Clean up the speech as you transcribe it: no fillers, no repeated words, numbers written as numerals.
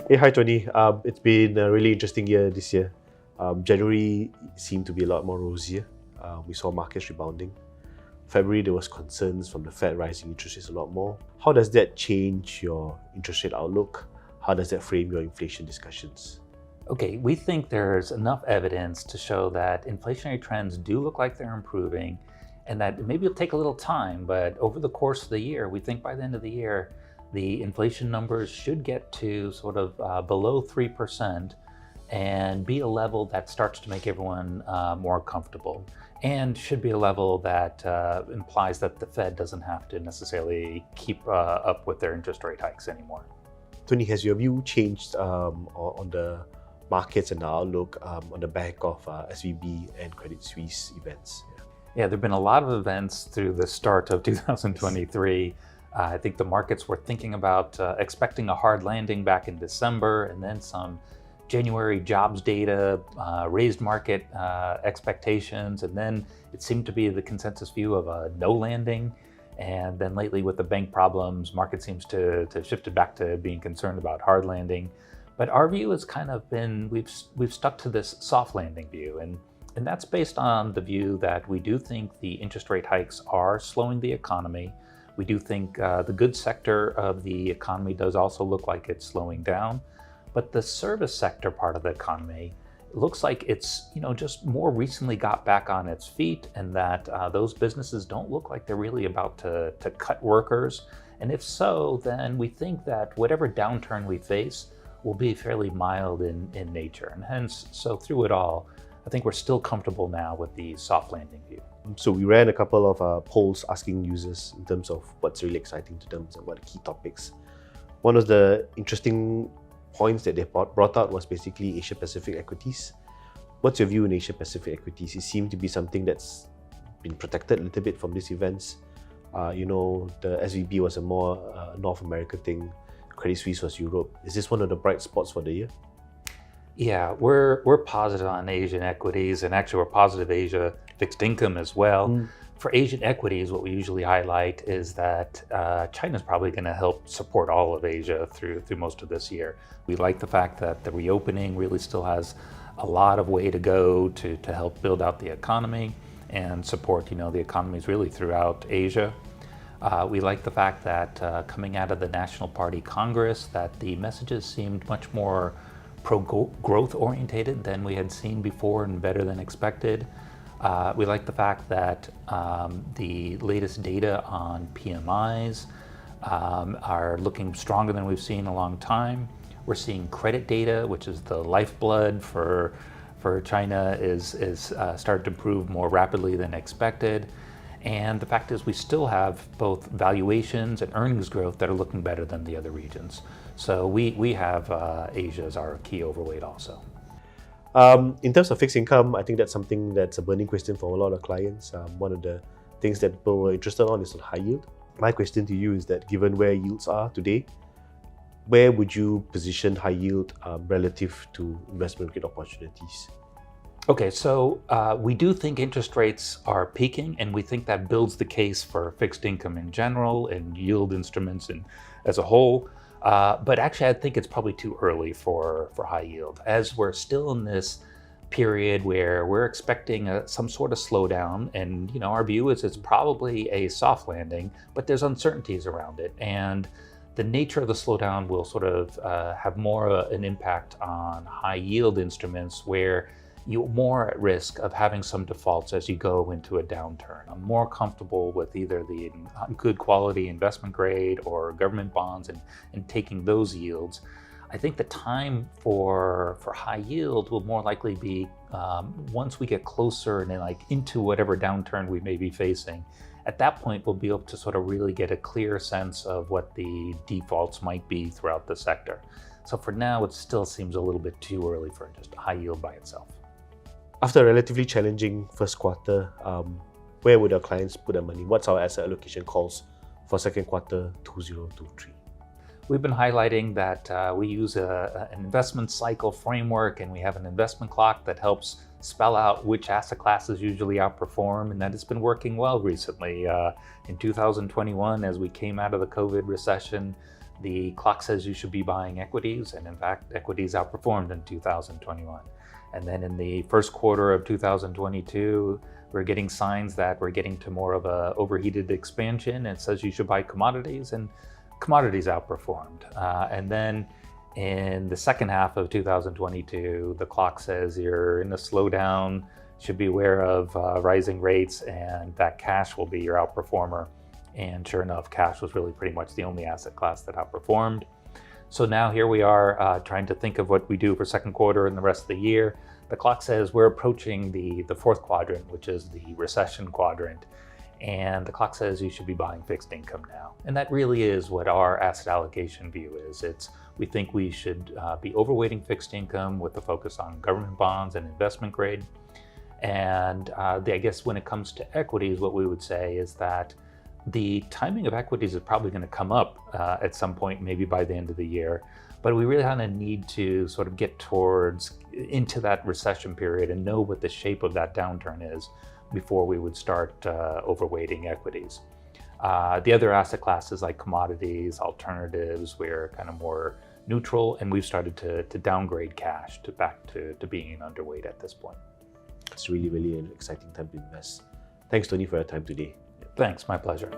Hey, hi Tony. It's been a really interesting year this year. January seemed to be a lot more rosier. We saw markets rebounding. February, there was concerns from the Fed rising interest rates a lot more. How does that change your interest rate outlook? How does that frame your inflation discussions? Okay, we think there's enough evidence to show that inflationary trends do look like they're improving, and that maybe it'll take a little time, but over the course of the year, we think by the end of the year, the inflation numbers should get to sort of below 3% and be a level that starts to make everyone more comfortable, and should be a level that implies that the Fed doesn't have to necessarily keep up with their interest rate hikes anymore. Tony, has your view changed on the markets and the outlook on the back of SVB and Credit Suisse events? Yeah, there have been a lot of events through the start of 2023. I think the markets were thinking about expecting a hard landing back in December, and then some January jobs data raised market expectations, and then it seemed to be the consensus view of a no landing. And then lately with the bank problems, market seems to have shifted back to being concerned about hard landing. But our view has kind of been, we've stuck to this soft landing view. And that's based on the view that we do think the interest rate hikes are slowing the economy. We do think the goods sector of the economy does also look like it's slowing down. But the service sector part of the economy looks like it's just more recently got back on its feet, and that those businesses don't look like they're really about to cut workers. And if so, then we think that whatever downturn we face will be fairly mild in nature. And hence, so through it all, I think we're still comfortable now with the soft landing view. So we ran a couple of polls asking users in terms of what's really exciting to them and what are key topics. One of the interesting points that they brought out was basically Asia Pacific equities. What's your view in Asia Pacific equities? It seemed to be something that's been protected a little bit from these events. The SVB was a more North America thing. Credit Suisse was Europe. Is this one of the bright spots for the year? Yeah, we're positive on Asian equities, and actually we're positive Asia fixed income as well. For Asian equities, what we usually highlight is that China's probably going to help support all of Asia through most of this year. We like the fact that the reopening really still has a lot of way to go to help build out the economy and support the economies really throughout Asia. We like the fact that coming out of the National Party Congress, that the messages seemed much more pro-growth orientated than we had seen before and better than expected. We like the fact that the latest data on PMIs are looking stronger than we've seen in a long time. We're seeing credit data, which is the lifeblood for China, is started to improve more rapidly than expected. And the fact is we still have both valuations and earnings growth that are looking better than the other regions. So we have Asia as our key overweight also. In terms of fixed income, I think that's something that's a burning question for a lot of clients. One of the things that people were interested on is on high yield. My question to you is that given where yields are today, where would you position high yield relative to investment grade opportunities? Okay, so we do think interest rates are peaking, and we think that builds the case for fixed income in general and yield instruments as a whole. But actually, I think it's probably too early for high yield, as we're still in this period where we're expecting some sort of slowdown. And our view is it's probably a soft landing, but there's uncertainties around it. And the nature of the slowdown will sort of have more an impact on high yield instruments, where you're more at risk of having some defaults as you go into a downturn. I'm more comfortable with either the good quality investment grade or government bonds and taking those yields. I think the time for high yield will more likely be once we get closer and then into whatever downturn we may be facing. At that point, we'll be able to sort of really get a clear sense of what the defaults might be throughout the sector. So for now, it still seems a little bit too early for just high yield by itself. After a relatively challenging first quarter, where would our clients put their money? What's our asset allocation calls for second quarter 2023? We've been highlighting that we use an investment cycle framework, and we have an investment clock that helps spell out which asset classes usually outperform, and that it's been working well recently. In 2021, as we came out of the COVID recession, the clock says you should be buying equities, and in fact, equities outperformed in 2021. And then in the first quarter of 2022, we're getting signs that we're getting to more of a overheated expansion. It says you should buy commodities, and commodities outperformed. And then in the second half of 2022, the clock says you're in a slowdown, should be aware of rising rates, and that cash will be your outperformer. And sure enough, cash was really pretty much the only asset class that outperformed. So now here we are trying to think of what we do for second quarter and the rest of the year. The clock says we're approaching the fourth quadrant, which is the recession quadrant. And the clock says you should be buying fixed income now. And that really is what our asset allocation view is. We think we should be overweighting fixed income with a focus on government bonds and investment grade. And I guess when it comes to equities, what we would say is that the timing of equities is probably going to come up at some point, maybe by the end of the year. But we really kind of need to sort of get into that recession period and know what the shape of that downturn is before we would start overweighting equities. The other asset classes like commodities, alternatives, we're kind of more neutral, and we've started to downgrade cash back to being underweight at this point. It's really, really an exciting time to invest. Thanks, Tony, for your time today. Thanks, my pleasure.